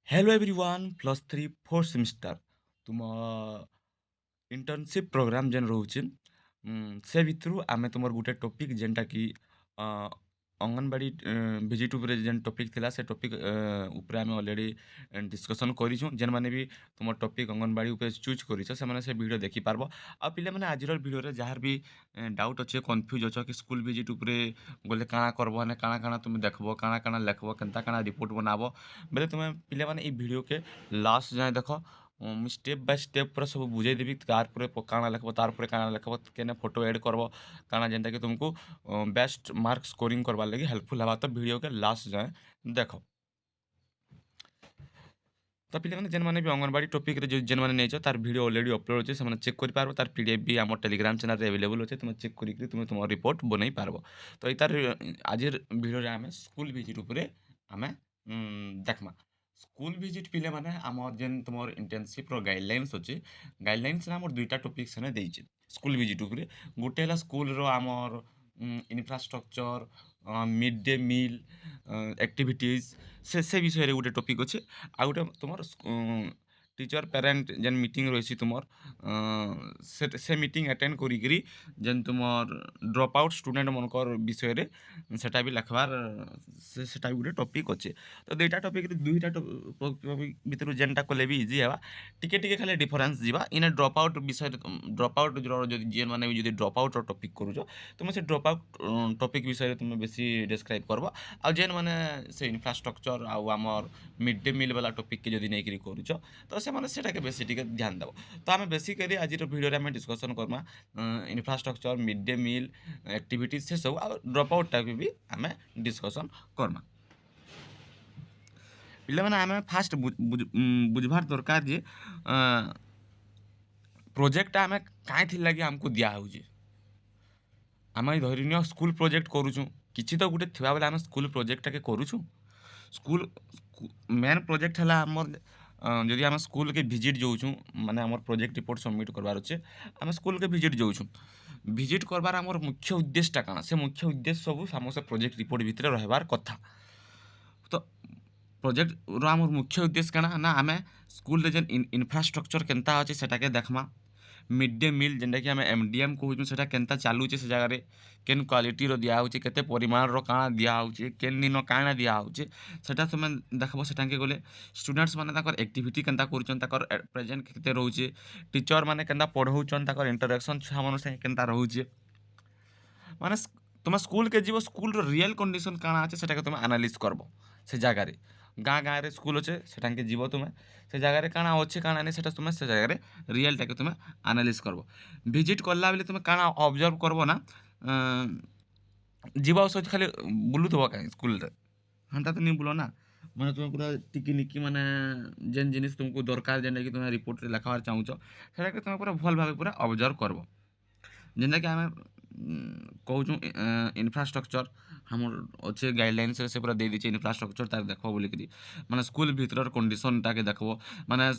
Hello everyone plus three fourth semester तुम internship programme जेन रोचे से भितर आमे तुमर गुटे टॉपिक जेनटा कि अंगनवाड़ी विजिट उपरे जेन टॉपिक थिला से टॉपिक उपरे आमे ऑलरेडी डिस्कशन करिछु जेन माने भी तुमर टॉपिक अंगनवाड़ी उपरे चूज करिछ से माने से वीडियो देखि पारबो आ पिले माने आजिर वीडियो रे जहार भी डाउट अछि कंफ्यूज अछ कि स्कूल विजिट उपरे गले काଣା करबो ने काଣା काଣା तुम देखबो काଣା काଣା लेखबो केनता काଣା रिपोर्ट बनाबो बेले तुमे पिले माने ई वीडियो के लास्ट जाए देखो मुझ स्टेप बाय स्टेप पूरा सब बुझे देवी तार पूरे काଣା लेखब तार पूरे काଣା लेखब केने फोटो ऐड करब काଣା जेनटा कि तुमको बेस्ट मार्क स्कोरिंग करवार लगी हेल्पफुल हवा तो वीडियो के लास्ट जाए देख तो पिले जेन माने भी अंगनवाड़ी टॉपिक रे जेन माने नेचो तार वीडियो ऑलरेडी अपलोड होचे से चेक कर पारबो तार पीडीएफ भी हमर टेलीग्राम चैनल रे अवेलेबल होचे तुम चेक करी तुम तुम रिपोर्ट बनै पारबो तो इतार आजिर वीडियो रे हमें स्कूल विजिट उपरे हमें देखमा स्कूल विजिट पिले माने हमर जेन तुमर इंटर्नशिप रो गाइडलाइंस होचे गाइडलाइंस रे हमर दुईटा टॉपिक सने देइचे स्कूल विजिट उपरे गोटे हला स्कूल रो हमर infrastructure mid day meal activities से विषय रे गोटे टॉपिक अच्छे आ गोटे तुमर टीचर पेरेंट जेन मीटिंग रही तुमर से मीटिंग अटेंड करी जेन तुमर ड्रॉप आउट स्टूडेंट मनकर विषय रे सेटा भी लिखबार सेटा भी गोटे टॉपिक अच्छे तो दुईटा टॉपिक दुईटा टॉपिक भितर जेनटा कले भी इजी है टिके टिके खाली डिफरेंस जीवा इने ड्रॉप आउट विषय ड्रॉप आउट जेन माने भी ड्रॉप आउट टॉपिक करूछ तुम से ड्रॉप आउट टॉपिक विषय तुम बेसी डिस्क्राइब करबो आ जेन माने से इन्फ्रास्ट्रक्चर आउ आमर मिड डे मिल वाला टॉपिक के जदी नहीं करूछ तो से माने सेटा के बेसी टिके ध्यान देबो तो आमे बेसिकली आज वीडियो रे आमे discussion Karma infrastructure mid day meal activities से सब आ ड्रॉप आउट टाइप भी आमे डिस्कशन करमा पिले माने आमे फास्ट बुझबार दरकार जे प्रोजेक्ट आमे काहे थी लगी हमको दिया होजे आमे धरिनियो स्कूल प्रोजेक्ट करूछु किछि तो गुटे थिबा बेले आमे स्कूल प्रोजेक्ट के करूछु स्कूल मेन प्रोजेक्ट हला हमर जदि आमे स्कूल के विजिट जाउछु माने हमर प्रोजेक्ट रिपोर्ट सबमिट करबार अछि आमे स्कूल के विजिट जाउछु विजिट करबार हमर मुख्य उद्देश्यटा काना से मुख्य उद्देश्य सब हम से प्रोजेक्ट रिपोर्ट भितर रहबार कथा तो प्रोजेक्ट रो हमर मुख्य उद्देश्य काना ना आमे स्कूल रे जेन इन्फ्रास्ट्रक्चर केनता अछि सेटा के देखमा मिड डे मिल जेनटा कि आमे एमडीएम कहूछु सेटा केनता चालू छे से जगह रे केन क्वालिटी रो दिया होचे केते परिमाण रो काना दिया होचे केन दिन काना दिया होचे सेटा तुमे देखबो सेटा के गले स्टूडेंट्स माने ताकर एक्टिविटी केनता करूछन ताकर प्रेजेंट केते रहउचे टीचर माने केनता पढौछन ताकर इंटरेक्शन छुआ मन से केनता रहउचे माने तुम स्कूल के जीव स्कूल रो रियल कंडीशन काना আছে সেটাকে তুমি এনালাইজ করব সে জায়গারে গাঁ গাঁ রে স্কুল আছে সেটাকে জীব তুমি সে জায়গারে কাଣା আছে কাଣା নাই সেটা তুমি সে জায়গারে রিয়েলটাকে তুমি এনালাইজ করব ভিজিট করলা বেলে তুমি কাଣା অবজর্ভ করব না জীব সহিত খালি বুলুথব কাই স্কুলরে হান্তা তো নি বুলো না মানে তুমি পুরা টিকি নিকি মানে যেন জিনিস তোমাকে দরকার যেটা কি তুমি রিপোর্টরে লেখাবার চাহুছ সেটাকে তুমি পুরা ভাল ভাবে পুরা অবজর্ভ করব जेनटा कि आमे कहूँ इन्फ्रास्ट्रक्चर हमर अच्छे गाइडलाइंस से पूरा दे दीचे इन्फ्रास्ट्रक्चर तार देखो बोलिकी माने स्कूल भीतर कंडीशनटा के देखबो माने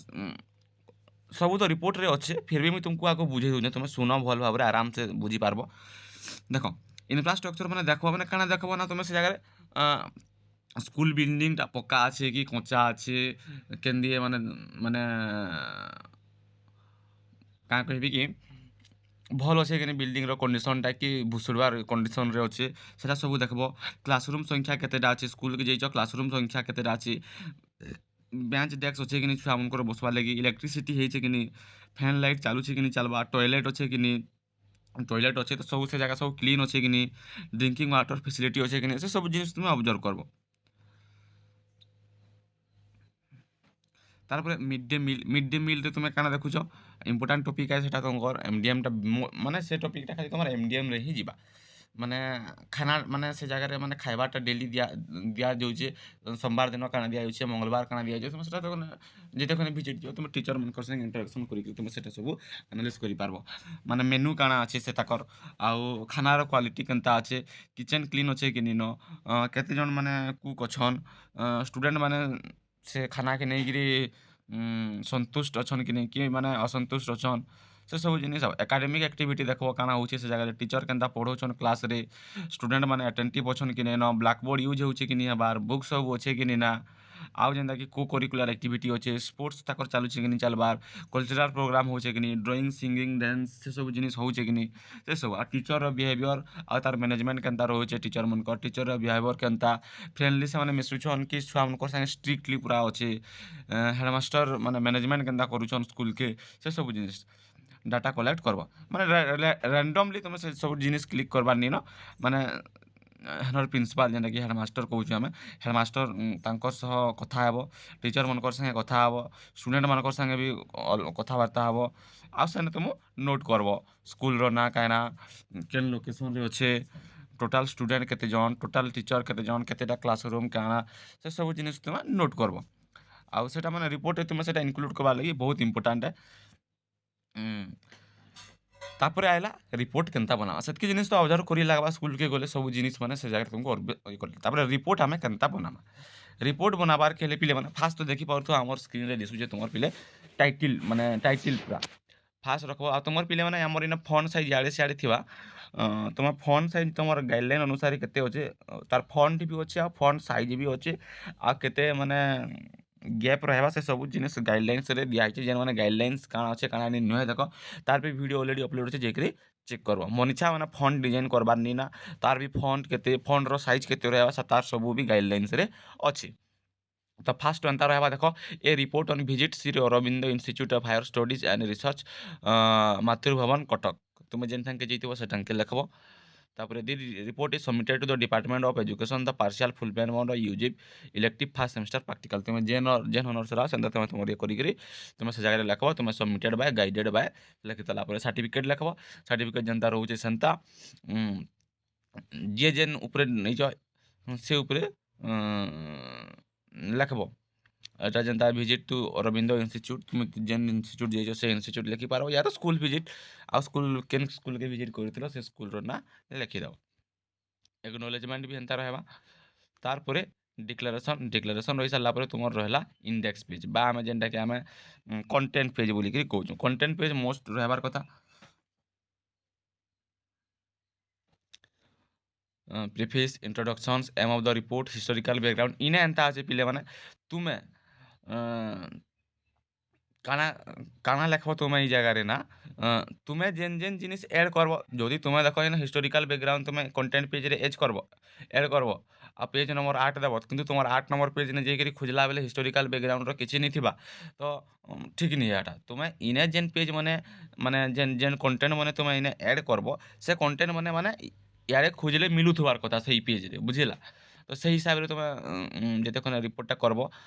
सब तो रिपोर्ट रे अच्छे फिर भी मुझे तुमको आगे बुझे दूँ तुम सुन भल भाव आराम से बुझी पारब देख इन्फ्रास्ट्रक्चर मैंने देखो मैंने काना देखबो ना तुम से जगह स्कूल बिल्डिंगटा पक्का আছে কি कच्चा আছে केन दिए माने माने का कहबी कि भल अच्छे कि बिल्डिंग कंडीशनटा कि भुसुड़बार कंडीशन रे अच्छे सेटा सब देखबो क्लासरूम संख्या केतेटा अच्छे स्कूल के जइछ क्लासरूम संख्या केतेटा अच्छे बेंच डेस्क अच्छे कि छुआ मनकर बसबार लगी इलेक्ट्रिसिटी ହେଇছে कि फैन लाइट चालू छै कि चलबा टॉयलेट अच्छे कि टॉयलेट अच्छे तो सब से जगह सब क्लीन अच्छे कि ड्रिंकिंग वाटर फैसिलिटी अच्छे कि से सब जिनिस तुम ऑब्जर्व करबो तारपरे मिड डे मिल रे तुम काना देखुछ इंपोर्टेंट टॉपिक है सेटा तुमकर एमडीएम टा माने से टॉपिकटा खाली तुम एमडीएम रे ही जीवा माने खाना माने से जगह रे माने खाइबाटा डेली दिया दिया जाउछे सोमवार दिन काना दिया जाउछे मंगलवार काना दिया जाउछे तुम सेटा तो जेते कोने विजिट जो तुम टीचर मनकर संग इंटरेक्शन करी तुम सेटा सब एनालाइज करि पारबो माने मेनू काना अछि से ताकर आउ खानार क्वालिटी केनता अछि किचन क्लीन अच्छे कि नो केते जन माने कुक अछन स्टूडेंट माने से खाना के नहीं गिरी संतुष्ट अच्छन कि नहीं कि माने असंतुष्ट अच्छन से सब जिनिस एकेडमिक एक्टिविटी देखबो काना होचे से जगह टीचर केनता पढ़ौछन क्लास रे स्टूडेंट माने अटेंटिव अच्छन कि नहीं ना ब्लैक बोर्ड यूज होचे कि नहीं बार बुक सब अच्छे कि नहीं ना ଆଉ ଯେନ୍ତାକି କୋ କରିକୁଲାର ଆକ୍ଟିଭିଟି ଅଛେ, ସ୍ପୋର୍ଟସ୍ ତାକର ଚାଲୁଛେ କି ନି ଚାଲବାର୍, କଲଚରାଲ୍ ପ୍ରୋଗ୍ରାମ୍ ହଉଛେ କି ନି, ଡ୍ରଇଂ, ସିଙ୍ଗିଂ, ଡ୍ୟାନ୍ସ ସେସବୁ ଜିନିଷ୍ ହଉଛେ କି ନି ସେସବୁ। ଆଉ ଟିଚର୍ର ବିହେଭିଅର୍ ଆଉ ତାର୍ ମ୍ୟାନେଜମେଣ୍ଟ କେନ୍ତା ରହୁଛେ ଟିଚର୍ମାନଙ୍କର, ଟିଚର୍ର ବିହେଭିଅର୍ କେନ୍ତା, ଫ୍ରେଣ୍ଡଲି ସେମାନେ ମିଶୁଛନ୍ କି ଛୁଆମାନଙ୍କର ସାଙ୍ଗେ ଷ୍ଟ୍ରିକ୍ଟଲି ପୁରା ଅଛେ, ହେଡ଼ମାଷ୍ଟର୍ ମାନେ ମ୍ୟାନେଜମେଣ୍ଟ କେନ୍ତା କରୁଛନ୍ ସ୍କୁଲ୍କେ, ସେସବୁ ଜିନିଷ୍ डाटा कलेक्ट करब। ମାନେ ରାଣ୍ଡମଲି ତୁମେ ସେ ସବୁ ଜିନିଷ୍ କ୍ଲିକ୍ କରବାର୍ ନିନ, ମାନେ ହେନର୍ ପ୍ରିନ୍ସିପାଲ୍ ଯେନ୍ଟାକି ହେଡ଼ମାଷ୍ଟର୍ କହୁଛୁ ଆମେ, ହେଡ଼ମାଷ୍ଟର୍ ତାଙ୍କର୍ ସହ କଥା ହେବ, ଟିଚର୍ମାନଙ୍କର ସାଙ୍ଗେ କଥା ହେବ, ଷ୍ଟୁଡେଣ୍ଟମାନଙ୍କର ସାଙ୍ଗେ ବି କଥାବାର୍ତ୍ତା ହେବ। ଆଉ ସେନେ ତୁମେ ନୋଟ୍ କରବ ସ୍କୁଲ୍ର ନାଁ କା'ଣା, କେନ୍ ଲୋକେସନ୍ରେ ଅଛେ, ଟୋଟାଲ୍ ଷ୍ଟୁଡେଣ୍ଟ କେତେ ଜଣ, ଟୋଟାଲ୍ ଟିଚର୍ କେତେ ଜଣ, କେତେଟା କ୍ଲାସରୁମ୍ କା'ଣା, ସେ ସବୁ ଜିନିଷ୍ ତୁମେ ନୋଟ୍ କରବ। ଆଉ ସେଟା ମାନେ ରିପୋର୍ଟରେ ତୁମେ ସେଟା ଇନକ୍ଲୁଡ୍ କରବାର୍ ଲାଗି ବହୁତ୍ ଇମ୍ପୋର୍ଟାଣ୍ଟ ଏ। ତାପରେ ଆଇଲା ରିପୋର୍ଟ କେନ୍ତା ବନାବା, ସେତ୍କି ଜିନିଷ୍ ତ ଅବଜର୍ଭ କରି ଲାଗ୍ବା ସ୍କୁଲ୍କେ ଗଲେ, ସବୁ ଜିନିଷ୍ ମାନେ ସେ ଜାଗାରେ ତୁମକୁ କଲେ। ତାପରେ ରିପୋର୍ଟ ଆମେ କେନ୍ତା ବନାମା, ରିପୋର୍ଟ ବନାବାର୍କେ ହେଲେ ପିଲେମାନେ ଫାର୍ଷ୍ଟ ତ ଦେଖିପାରୁଥିବ ଆମର୍ ସ୍କ୍ରିନ୍ରେ ଦିଶୁଛେ ତୁମର୍ ପିଲେ ଟାଇଟିଲ୍, ମାନେ ଟାଇଟିଲ୍ ପୁରା ଫାର୍ଷ୍ଟ ରଖ୍ବ। ଆଉ ତୁମର୍ ପିଲେମାନେ ଆମର୍ ଇନ ଫଣ୍ଟ ସାଇଜ୍ ଇଆଡ଼େ ସିଆଡ଼େ ଥିବା, ତୁମର୍ ଫଣ୍ଟ ସାଇଜ୍ ତୁମର୍ ଗାଇଡ଼ଲାଇନ୍ ଅନୁସାରେ କେତେ ଅଛେ, ତାର୍ ଫଣ୍ଟ ବି ଅଛେ ଆଉ ଫଣ୍ଟ ସାଇଜ୍ ବି ଅଛେ, ଆଉ କେତେ ମାନେ ଗ୍ୟାପ୍ ରହେବା, ସେ ସବୁ ଜିନିଷ୍ ଗାଇଡ଼ଲାଇନ୍ସରେ ଦିଆହେଇଛେ। ଯେନ୍ ମାନେ ଗାଇଡ଼ଲାଇନ୍ସ କା'ଣା ଅଛେ କା'ଣା ନି ନୁହେଁ ଦେଖ, ତାର୍ ବି ଭିଡ଼ିଓ ଅଲରେଡ଼ି ଅପଲୋଡ଼ ଅଛେ, ଯାଇକରି ଚେକ୍ କରବ। ମନିଛା ମାନେ ଫଣ୍ଟ ଡିଜାଇନ୍ କରବାର୍ ନି ନା, ତାର୍ ବି ଫଣ୍ଟ କେତେ, ଫଣ୍ଟର ସାଇଜ୍ କେତେ ରହେବା, ତାର୍ ସବୁ ବି ଗାଇଡ଼ଲାଇନ୍ସରେ ଅଛି। ତ ଫାର୍ଷ୍ଟ ଏନ୍ତା ରହେବା ଦେଖ, a report on visit Shri Aurobindo institute of higher studies and research, Matrubhaban Cuttack. ତୁମେ ଯେନ୍ ଠାନ୍କେ ଯାଇଥିବ ସେ ଠାନ୍କେ ଲେଖ୍ବ। ତାପରେ the report is submitted to the department of education the partial fulfilment of ୟୁଜିପ୍ ଇଲେକ୍ଟିଭ୍ ଫାର୍ଷ୍ଟ ସେମିଷ୍ଟର ପ୍ରାକ୍ଟିକାଲ। ତୁମେ ଯେନ୍ ଅନର୍ସର ସେନ୍ତା ତୁମେ ତୁମର ଇଏ କରିକିରି ତୁମେ ସେ ଜାଗାରେ ଲେଖ୍ବ, ତୁମେ ସବମିଟେଡ୍ ବାଏ ଗାଇଡେଡ୍ ବାଏ ଲେଖିଦେଲା ପରେ ସାର୍ଟିଫିକେଟ୍ ଲେଖ୍ବ। ସାର୍ଟିଫିକେଟ୍ ଯେନ୍ତା ରହୁଛେ ସେନ୍ତା ଯିଏ ଯେନ୍ ଉପରେ ନେଇଛ ସେ ଉପରେ ଲେଖ୍ବ। ଏଟା ଯେନ୍ତା ଭିଜିଟ୍ ଟୁ ଅରବିନ୍ଦ ଇନଷ୍ଟିଚ୍ୟୁଟ୍, ତୁମେ ଯେନ୍ ଇନଷ୍ଟିଚ୍ୟୁଟ୍ ଯାଇଛ ସେ ଇନଷ୍ଟିଚ୍ୟୁଟ୍ ଲେଖିପାର, ୟା ତ ସ୍କୁଲ୍ ଭିଜିଟ୍, ଆଉ ସ୍କୁଲ୍ କେନ୍ ସ୍କୁଲ୍କେ ଭିଜିଟ୍ କରିଥିଲ ସେ ସ୍କୁଲ୍ର ନାଁ ଲେଖିଦେବ। ଏକ୍ନୋଲେଜମେଣ୍ଟ ବି ହେନ୍ତା ରହେବା। ତାର୍ପରେ ଡିକ୍ଲାରେସନ୍ ରହି ସାରିଲା ପରେ ତୁମର ରହେଲା ଇଣ୍ଡେକ୍ସ ପେଜ୍, ବା ଆମେ ଯେନ୍ଟାକି ଆମେ କଣ୍ଟେଣ୍ଟ ପେଜ୍ ବୋଲିକିରି କହୁଛୁ। କଣ୍ଟେଣ୍ଟ ପେଜ୍ ମୋଷ୍ଟ ରହେବାର୍ କଥା। Preface, introductions, aim of the report, historical background. ଇନେ ଏନ୍ତା ଅଛେ ପିଲେମାନେ, ତୁମେ କାଣା କାଣା ଲେଖ୍ବ ତୁମେ ଇ ଜାଗାରେ ନା, ତୁମେ ଯେନ୍ ଜିନିଷ୍ ଏଡ଼୍ କରବ, ଯଦି ତୁମେ ଦେଖ ଇନ ହିଷ୍ଟୋରିକାଲ୍ ବ୍ୟାକଗ୍ରାଉଣ୍ଡ ତୁମେ କଣ୍ଟେଣ୍ଟ ପେଜ୍ରେ ଏଡ଼୍ କରବ, ଆଉ ପେଜ୍ ନମ୍ବର 8 ଦେବ, କିନ୍ତୁ ତୁମର 8 ନମ୍ବର ପେଜ୍ନେ ଯାଇକରି ଖୁଜ୍ଲା ବେଲେ ହିଷ୍ଟୋରିକାଲ୍ ବ୍ୟାକଗ୍ରାଉଣ୍ଡର କିଛି ନି ଥିବା, ତ ଠିକ୍ ନି ହେଟା। ତୁମେ ଇନେ ଯେନ୍ ପେଜ୍ ମାନେ ଯେନ୍ କଣ୍ଟେଣ୍ଟ ମାନେ ତୁମେ ଇନେ ଏଡ଼୍ କରବ, ସେ କଣ୍ଟେଣ୍ଟ ମାନେ ଇଆଡ଼େ ଖୁଜ୍ଲେ ମିଲୁଥିବାର୍ କଥା ସେଇ ପେଜ୍ରେ, ବୁଝିଲା। ତ ସେଇ ହିସାବରେ ତୁମେ ଯେତେଖନେ ରିପୋର୍ଟଟା କରବ,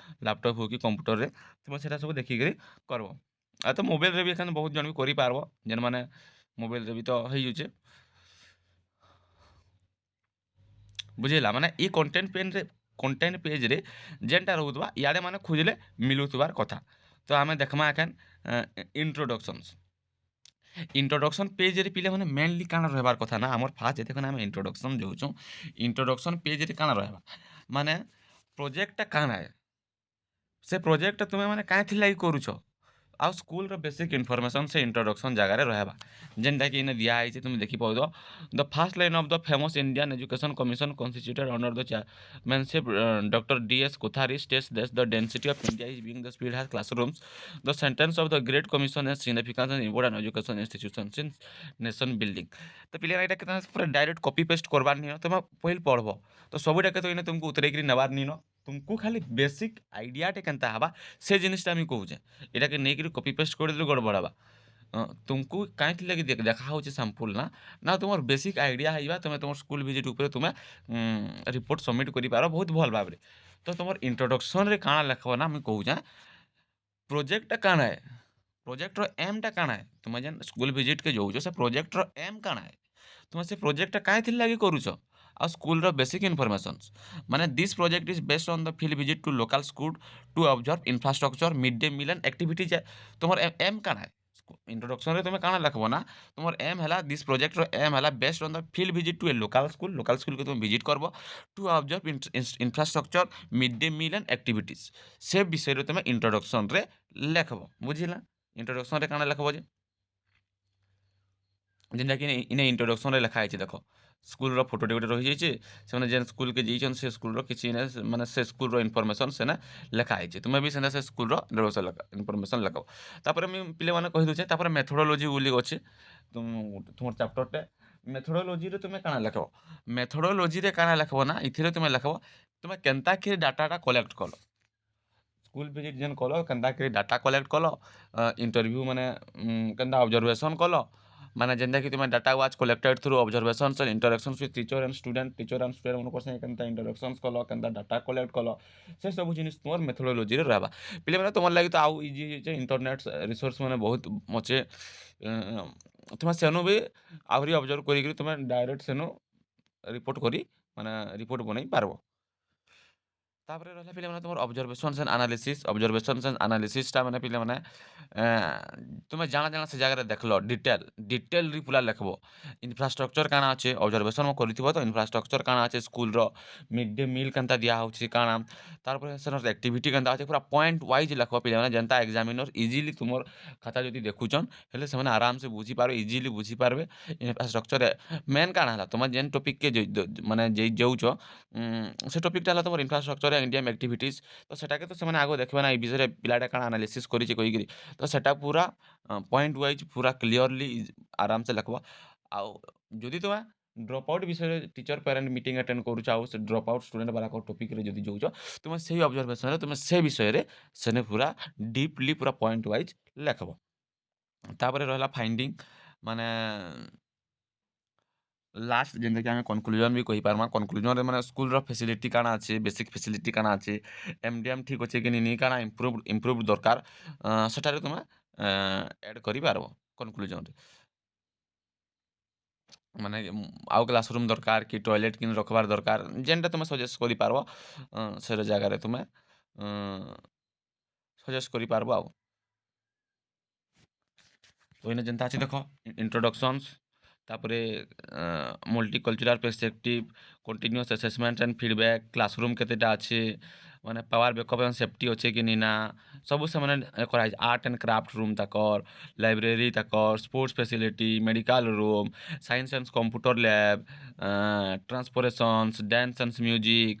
ଲାପଟପ୍ ହଉ କି କମ୍ପ୍ୟୁଟରରେ, ତୁମେ ସେଟା ସବୁ ଦେଖିକିରି କରବ। ଆଉ ତ ମୋବାଇଲ୍ରେ ବି ଏଖାନେ ବହୁତ୍ ଜଣ ବି କରିପାର୍ବ, ଯେନ୍ମାନେ ମୋବାଇଲ୍ରେ ବି ତ ହେଇଯାଉଛେ, ବୁଝିଲା। ମାନେ ଇ କଣ୍ଟେଣ୍ଟ ପେଜ୍ରେ ଯେନ୍ଟା ରହୁଥିବା ଇଆଡ଼େ ମାନେ ଖୁଜ୍ଲେ ମିଲୁଥିବାର୍ କଥା। ତ ଆମେ ଦେଖ୍ମା ଏଖେନ୍ ଇଣ୍ଟ୍ରୋଡକ୍ସନ୍ ପେଜ୍ରେ ପିଲାମାନେ ମେନ୍ଲି କାଣା ରହେବାର୍ କଥା ନା, ଆମର୍ ଫାର୍ଷ୍ଟ ଯେତେଖନେ ଆମେ ଇଣ୍ଟ୍ରୋଡକ୍ସନ୍ ଯାଉଛୁଁ, ଇଣ୍ଟ୍ରୋଡକ୍ସନ୍ ପେଜ୍ରେ କାଣା ରହେବା, ମାନେ ପ୍ରୋଜେକ୍ଟଟା କାଣା ଏ, ସେ ପ୍ରୋଜେକ୍ଟଟା ତୁମେ ମାନେ କାଏଁଥିର୍ ଲାଗି କରୁଛ, ଆଉ ସ୍କୁଲ୍ର ବେସିକ୍ ଇନଫର୍ମେସନ୍ ସେ ଇଣ୍ଟ୍ରୋଡକ୍ସନ୍ ଜାଗାରେ ରହେବା। ଯେନ୍ଟାକି ଇନେ ଦିଆହେଇଛେ ତୁମେ ଦେଖିପାରୁଥିବ, the first line of the famous Indian education commission constituted under the chairmanship Dr. D.S. Kothari states that the density of India is being the speed has classrooms. The sentence of the Great Commission has significance and important education institutions in nation building. ତ ପିଲା ଏଇଟା କେତେ ପୁରା direct copy paste କରବାର୍ ନିନ, ତୁମେ ପହିଲ୍ ପଢ଼ବ, ତ ସବୁଟାକେ ତ ଇନେ ତୁମକୁ ଉତରେଇକିରି ନେବାର୍ ନିନ, ତୁମକୁ ଖାଲି ବେସିକ୍ ଆଇଡ଼ିଆଟେ କେନ୍ତା ହେବା ସେ ଜିନିଷଟା ମୁଇଁ କହୁଛେ। ଏଟାକେ ନେଇକିରି କପି ପେଷ୍ଟ କରିଦେଲେ ଗଡ଼ବଡ଼ ହେବା। ତୁମକୁ କାଏଁଥିର୍ ଲାଗି ଦେଖା ହେଉଛେ ସାମ୍ପୁଲ୍ ନା ତୁମର ବେସିକ୍ ଆଇଡ଼ିଆ ହେଇଯିବା, ତୁମେ ତୁମର ସ୍କୁଲ୍ ଭିଜିଟ୍ ଉପରେ ତୁମେ ରିପୋର୍ଟ ସବମିଟ୍ କରିପାର ବହୁତ ଭଲ୍ ଭାବରେ। ତ ତୁମର ଇଣ୍ଟ୍ରୋଡକ୍ସନ୍ରେ କାଣା ଲେଖ୍ବ ନା, ମୁଇଁ କହୁଛେଁ ପ୍ରୋଜେକ୍ଟଟା କାଣା ଏ, ପ୍ରୋଜେକ୍ଟର ଏମ୍ଟା କାଣା ଏ, ତୁମେ ଯେନ୍ ସ୍କୁଲ୍ ଭିଜିଟ୍କେ ଯାଉଛ ସେ ପ୍ରୋଜେକ୍ଟର ଏମ୍ କାଣା ଏ, ତୁମେ ସେ ପ୍ରୋଜେକ୍ଟଟା କାଏଁଥିର୍ ଲାଗି କରୁଛ, ଆଉ ସ୍କୁଲ୍ର ବେସିକ୍ ଇନଫର୍ମେସନ୍ସ। ମାନେ this project is based on the field visit to local school to observe infrastructure, mid day meal and activities. ତୁମର ଏମ୍ କାଣା ଏ, ଇଣ୍ଟ୍ରୋଡକ୍ସନ୍ରେ ତୁମେ କାଣା ଲେଖ୍ବ ନା, ତୁମର ଏମ୍ ହେଲା, ଦିସ୍ ପ୍ରୋଜେକ୍ଟର ଏମ୍ ହେଲା based on the field visit to a local ସ୍କୁଲ୍କେ ତୁମେ ଭିଜିଟ୍ କରବ, to observe infrastructure, mid day meal and activities, ସେ ବିଷୟରେ ତୁମେ ଇଣ୍ଟ୍ରୋଡକ୍ସନ୍ରେ ଲେଖ୍ବ, ବୁଝିଲା। ଇଣ୍ଟ୍ରୋଡକ୍ସନ୍ରେ କାଣା ଲେଖ୍ବ ଯେ, ଯେନ୍ଟାକି ଇନେ ଇଣ୍ଟ୍ରୋଡକ୍ସନ୍ରେ ଲେଖା ହେଇଛେ ଦେଖ, ସ୍କୁଲ୍‌ର ଫଟୋଟେ ଗୋଟେ ରହିଯାଇଛେ। ସେମାନେ ଯେନ୍ ସ୍କୁଲ୍‌କେ ଯାଇଛନ୍ ସେ ସ୍କୁଲ୍‌ର କିଛି ନା ମାନେ ସେ ସ୍କୁଲ୍‌ର ଇନଫର୍ମେସନ୍ ସେନେ ଲେଖା ହେଇଛେ। ତୁମେ ବି ସେନ୍ତା ସେ ସ୍କୁଲ୍‌ର ଇନଫର୍ମେସନ୍ ଲେଖବ। ତାପରେ ମୁଇଁ ପିଲାମାନେ କହି ଦଉଛେ ତାପରେ ମେଥୋଡୋଲୋଜି ବୋଲି ଅଛେ। ତୁମର ଚାପ୍ଟରଟେ ମେଥୋଡୋଲୋଜିରେ ତୁମେ କାଣା ଲେଖବ? ମେଥୋଡୋଲୋଜିରେ କାଣା ଲେଖବ ନା ଇଥିରେ ତୁମେ ଲେଖବ ତୁମେ କେନ୍ତାକିରି ଡାଟାଟା କଲେକ୍ଟ କଲ। ସ୍କୁଲ୍ ଭିଜିଟ୍ ଯେନ୍ କଲ କେନ୍ତାକିରି ଡାଟା କଲେକ୍ଟ କଲ, ଇଣ୍ଟରଭ୍ୟୁ ମାନେ କେନ୍ତା ଅବଜର୍ଭେସନ୍ କଲ, ମାନେ ଯେନ୍ତାକି ତୁମେ data was collected through observations and interactions with teacher and ଷ୍ଟୁଡେଣ୍ଟମାନଙ୍କର ସାଙ୍ଗେ କେନ୍ତା ଇଣ୍ଟରାକ୍ସନ୍ସ କଲ, କେନ୍ତା ଡାଟା କଲେକ୍ଟ କଲ, ସେ ସବୁ ଜିନିଷ୍ ତୁମର ମେଥୋଡୋଲୋଜିରେ ରହେବା। ପିଲାମାନେ ତୁମର୍ ଲାଗି ତ ଆଉ ଇଜି ହେଇଛେ, ଇଣ୍ଟରନେଟ୍ ରିସୋର୍ସ ମାନେ ବହୁତ୍ ଅଛେ। ତୁମେ ସେନୁ ବି ଆହୁରି ଅବଜର୍ଭ କରିକିରି ତୁମେ ଡାଇରେକ୍ଟ ସେନୁ ରିପୋର୍ଟ କରି ମାନେ ରିପୋର୍ଟ ବନେଇ ପାର୍ବ। ତାପରେ ରହିଲା ପିଲାମାନେ ତୁମର ଅବଜର୍ଭେସନ୍ସ ଆଣ୍ଡ ଆନାଲିସିସ୍। ଅବଜର୍ଭେସନ୍ସ ଆଣ୍ଡ ଆନାଲିସିସ୍‌ଟା ମାନେ ପିଲାମାନେ ତୁମେ ଜାଣା ଜାଣା ସେ ଜାଗାରେ ଦେଖ୍ଲ ଡିଟେଲ୍‌ରେ ପୁରା ଲେଖ୍ବ। ଇନଫ୍ରାଷ୍ଟ୍ରକ୍ଚର୍ କାଣା ଅଛେ ଅବଜର୍ଭେସନ୍ କରିଥିବ ତ ଇନଫ୍ରାଷ୍ଟ୍ରକ୍ଚର୍ କାଣା ଅଛେ ସ୍କୁଲ୍‌ର, ମିଡ୍ ଡେ ମିଲ୍ କେନ୍ତା ଦିଆହଉଛେ କାଣା, ତାପରେ ସେନର୍ ଆକ୍ଟିଭିଟି କେନ୍ତା ଅଛେ ପୁରା ପଏଣ୍ଟ ୱାଇଜ୍ ଲେଖ୍ବ ପିଲାମାନେ, ଯେନ୍ତା ଏକ୍ଜାମିନର୍ ଇଜିଲି ତୁମର୍ ଖାତା ଯଦି ଦେଖୁଛନ୍ ହେଲେ ସେମାନେ ଆରାମସେ ବୁଝିପାରବେ, ଇଜିଲି ବୁଝିପାରବେ। ଇନଫ୍ରାଷ୍ଟ୍ରକ୍ଚର୍ ମେନ୍ କାଣା ହେଲା ତୁମେ ଯେନ୍ ଟପିକ୍‌କେ ମାନେ ଯାଉଛ ସେ ଟପିକ୍‌ଟା ହେଲା ତୁମର ଇନଫ୍ରାଷ୍ଟ୍ରକ୍ଚର୍ ଇଣ୍ଡିଆନ୍ ଆକ୍ଟିଭିଟିଜ୍। ତ ସେଟାକେ ତ ସେମାନେ ଆଗ ଦେଖିବେ ନା, ଇ ବିଷୟରେ ପିଲାଟା କାଣା ଆନାଲିସିସ୍ କରିଛେ କହିକିରି। ତ ସେଟା ପୁରା ପଏଣ୍ଟ ୱାଇଜ୍ ପୁରା କ୍ଲିୟରଲି ଆରାମସେ ଲେଖ୍ବ। ଆଉ ଯଦି ତୁମେ ଡ୍ରପ୍ ଆଉଟ୍ ବିଷୟରେ ଟିଚର୍ ପ୍ୟାରେଣ୍ଟ ମିଟିଂ ଆଟେଣ୍ଡ କରୁଛ, ଆଉ ସେ ଡ୍ରପ୍ ଆଉଟ୍ ଷ୍ଟୁଡେଣ୍ଟ ବାଲାଙ୍କ ଟପିକ୍‌ରେ ଯଦି ଯାଉଛ, ତୁମେ ସେଇ ଅବଜର୍ଭେସନ୍‌ରେ ତୁମେ ସେ ବିଷୟରେ ସେନେ ପୁରା ଡିପ୍‌ଲି ପୁରା ପଏଣ୍ଟ ୱାଇଜ୍ ଲେଖ୍ବ। ତାପରେ ରହିଲା ଫାଇଣ୍ଡିଂ, ମାନେ ଲାଷ୍ଟ ଯେନ୍ଟାକି ଆମେ କନକ୍ଲୁଜନ୍ ବି କହିପାର୍ମା। କନକ୍ଲୁଜନ୍‌ରେ ମାନେ ସ୍କୁଲ୍‌ର ଫେସିଲିଟି କାଣା ଅଛେ, ବେସିକ୍ ଫେସିଲିଟି କାଣା ଅଛେ, ଏମ୍‌ଡିଏମ୍ ଠିକ୍ ଅଛେ କି ନି, କାଣା ଇମ୍ପ୍ରୁଭ୍ ଦରକାର, ସେଠାରେ ତୁମେ ଏଡ୍ କରିପାର୍ବ କନକ୍ଲୁଜନ୍‌ରେ। ମାନେ ଆଉ କ୍ଲାସରୁମ୍ ଦରକାର କି ଟଏଲେଟ୍ କିନ୍ ରଖବାର୍ ଦରକାର, ଯେନ୍ଟା ତୁମେ ସଜେଷ୍ଟ କରିପାର୍ବ, ସେ ଜାଗାରେ ତୁମେ ସଜେଷ୍ଟ କରିପାର୍ବ ଆଉ। ତ ଇନେ ଯେନ୍ତା ଅଛି ଦେଖ, ଇଣ୍ଟ୍ରୋଡକ୍ସନ୍ସ, ତାପରେ multicultural perspective, continuous assessment and feedback, classroom କେତେଟା ଅଛେ, ମାନେ ପାୱାର ବ୍ୟାକଅପ୍ ଆଣ୍ଡ ସେଫ୍ଟି ଅଛେ କି ନି ନା, ସବୁ ସେମାନେ କରାହେଇଛେ। ଆର୍ଟ ଆଣ୍ଡ କ୍ରାଫ୍ଟ ରୁମ୍ ତାକର୍, ଲାଇବ୍ରେରୀ ତାକର୍, sports facility, medical room, science and computer lab, transportations, dance and music,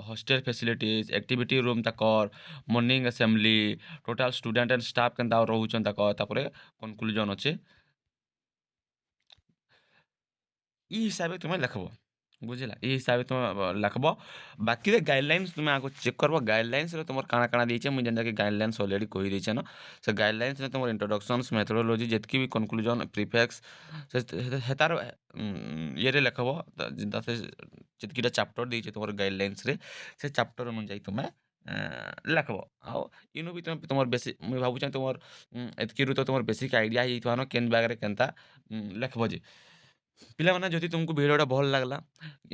hostel facilities, activity room ତାକର୍, morning assembly, total student and staff କେନ୍ତା ରହୁଛନ୍ ତାକର୍, ତାପରେ କନକ୍ଲୁଜନ୍ ଅଛେ। ଇ ହିସାବେ ତୁମେ ଲେଖ୍ବ, ବୁଝିଲା? ଇ ହିସାବେ ତୁମେ ଲେଖ୍ବ। ବାକିରେ ଗାଇଡ଼ଲାଇନ୍ସ ତୁମେ ଆଗ ଚେକ୍ କର୍ବ। ଗାଇଡ଼ଲାଇନ୍ସରେ ତୁମର କାଣା କାଣା ଦେଇଛେ, ମୁଇଁ ଯେନ୍ଟାକି ଗାଇଡ଼ଲାଇନ୍ସ ଅଲରେଡ଼ି କହିଦେଇଛେନ। ସେ ଗାଇଡ଼ଲାଇନ୍ସରେ ତୁମର ଇଣ୍ଟ୍ରୋଡକ୍ସନ୍ସ, ମେଥୋଡୋଲୋଜି, ଯେତ୍କି ବି କନକ୍ଲୁଜନ୍, ପ୍ରିଫେକ୍ସ, ହେତାର ଇଏରେ ଲେଖ୍ବ। ଯେନ୍ତା ସେ ଯେତ୍କିଟା ଚାପ୍ଟର୍ ଦେଇଛେ ତୁମର ଗାଇଡ଼ଲାଇନ୍ସରେ, ସେ ଚାପ୍ଟର୍ ଅନୁଯାୟୀ ତୁମେ ଲେଖ୍ବ। ଆଉ ଇନୁ ବି ତୁମେ ତୁମର ବେଶୀ ମୁଇଁ ଭାବୁଛେଁ ତୁମର ଏତ୍କିରୁ ତ ତୁମର ବେସିକ୍ ଆଇଡ଼ିଆ ହେଇଯାଇଥିବାନ କେନ୍ ଜାଗାରେ କେନ୍ତା ଲେଖ୍ବ ଯେ। ପିଲାମାନେ ଯଦି ତୁମକୁ ଭିଡ଼ିଓଟା ଭଲ୍ ଲାଗ୍ଲା,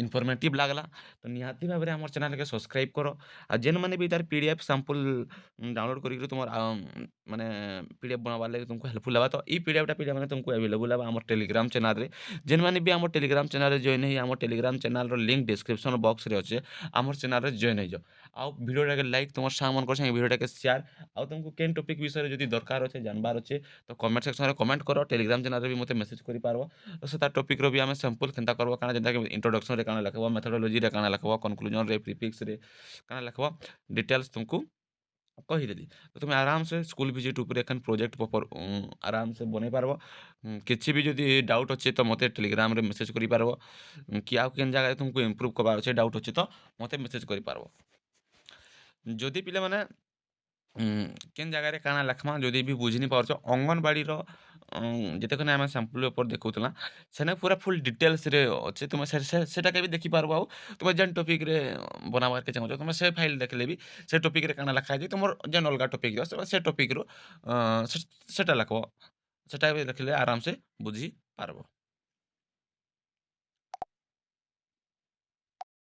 ଇନଫର୍ମେଟିଭ୍ ଲାଗ୍ଲା, ତ ନିହାତି ଭାବରେ ଆମର ଚ୍ୟାନେଲ୍‌କେ ସବସ୍କ୍ରାଇବ୍ କର। ଆଉ ଯେନ୍‌ମାନେ ବି ତାର PDF ସାମ୍ପଲ୍ ଡାଉନଲୋଡ୍ କରିକିରି ତୁମର ମାନେ PDF ବନାବାର୍ ଲାଗି ତୁମକୁ ହେଲ୍ପଫୁଲ୍ ହେବା। ତ ଇ PDFଟା ପିଲାମାନେ ତୁମକୁ ଆଭେଲେବୁଲ୍ ହେବା ଆମର ଟେଲିଗ୍ରାମ୍ ଚ୍ୟାନେଲ୍‌ରେ। ଯେନ୍‌ମାନେ ବି ଆମର ଟେଲିଗ୍ରାମ୍ ଚ୍ୟାନେଲ୍‌ରେ ଜଏନ୍ ହେଇ ଆମ ଟେଲିଗ୍ରାମ୍ ଚ୍ୟାନେଲ୍‌ର ଲିଙ୍କ୍ ଡିସ୍କ୍ରିପ୍ସନ୍ ବକ୍ସରେ ଅଛେ, ଆମର ଚ୍ୟାନେଲ୍‌ରେ ଜଏନ୍ ହେଇଯାଅ। ଆଉ ଭିଡ଼ିଓଟାକେ ଲାଇକ୍, ତୁମର ସାଙ୍ଗମାନଙ୍କର ସାଙ୍ଗେ ଭିଡ଼ିଓଟାକେ ସେୟାର। ଆଉ ତୁମକୁ କେନ୍ ଟପିକ୍ ବିଷୟରେ ଯଦି ଦରକାର ଅଛେ, ଜାନବାର ଅଛେ, ତ କମେଣ୍ଟ ସେକ୍ସନ୍‌ରେ କମେଣ୍ଟ କର। ଟେଲିଗ୍ରାମ୍ ଚ୍ୟାନେଲ୍‌ରେ ବି ମୋତେ ମେସେଜ୍ କରିପାର୍ବ। ତ ସେ ତାର୍ ଟପିକ୍‌ର ବି ଆମେ ସାମ୍ପଲ୍ କେନ୍ତା କର୍ବ, କାଣା ଯେନ୍ତାକି ଇଣ୍ଟ୍ରୋଡକ୍ସନ୍‌ରେ କାଣା ଲେଖ୍ବ, ମେଥୋଡୋଲୋଜିରେ କାଣା ଲେଖ୍ବ, କନକ୍ଲୁଜନ୍‌ରେ ପ୍ରିଫିକ୍ସରେ କାଣା ଲେଖ୍ବ, ଡିଟେଲ୍ସ ତୁମକୁ କହିଦେଲି। ତ ତୁମେ ଆରାମସେ ସ୍କୁଲ୍ ଭିଜିଟ୍ ଉପରେ ଏଖାନ ପ୍ରୋଜେକ୍ଟ ଆରାମସେ ବନେଇ ପାର୍ବ। କିଛି ବି ଯଦି ଡାଉଟ୍ ଅଛେ ତ ମୋତେ ଟେଲିଗ୍ରାମ୍‌ରେ ମେସେଜ୍ କରିପାର୍ବ, କି ଆଉ କେନ୍ ଜାଗାରେ ତୁମକୁ ଇମ୍ପ୍ରୁଭ୍ କରବାର୍ ଅଛେ, ଡାଉଟ୍ ଅଛେ ତ ମୋତେ ମେସେଜ୍ କରିପାର୍ବ। ଯଦି ପିଲାମାନେ କେନ୍ ଜାଗାରେ କାଣା ଲେଖ୍ମା ଯଦି ବି ବୁଝି ନି ପାରୁଛ, ଅଙ୍ଗନବାଡ଼ିର ଯେତେଖନେ ଆମେ ସାମ୍ପଲ୍ ପେପର୍ ଦେଖଉଥିଲା, ସେନେ ପୁରା ଫୁଲ୍ ଡିଟେଲ୍ସରେ ଅଛେ। ତୁମେ ସେଟାକେ ବି ଦେଖିପାର୍ବ। ଆଉ ତୁମେ ଯେନ୍ ଟପିକ୍‌ରେ ବନାବାର୍କେ ଚାହୁଁଛ, ତୁମେ ସେ ଫାଇଲ୍ ଦେଖିଲେ ବି ସେ ଟପିକ୍‌ରେ କାଣା ଲେଖା ହେଇଛେ, ତୁମର ଯେନ୍ ଅଲଗା ଟପିକ୍ ସେ ଟପିକ୍‌ରୁ ସେଟା ଲେଖ୍ବ। ସେଟା ବି ଦେଖିଲେ ଆରାମସେ ବୁଝି ପାର୍ବ।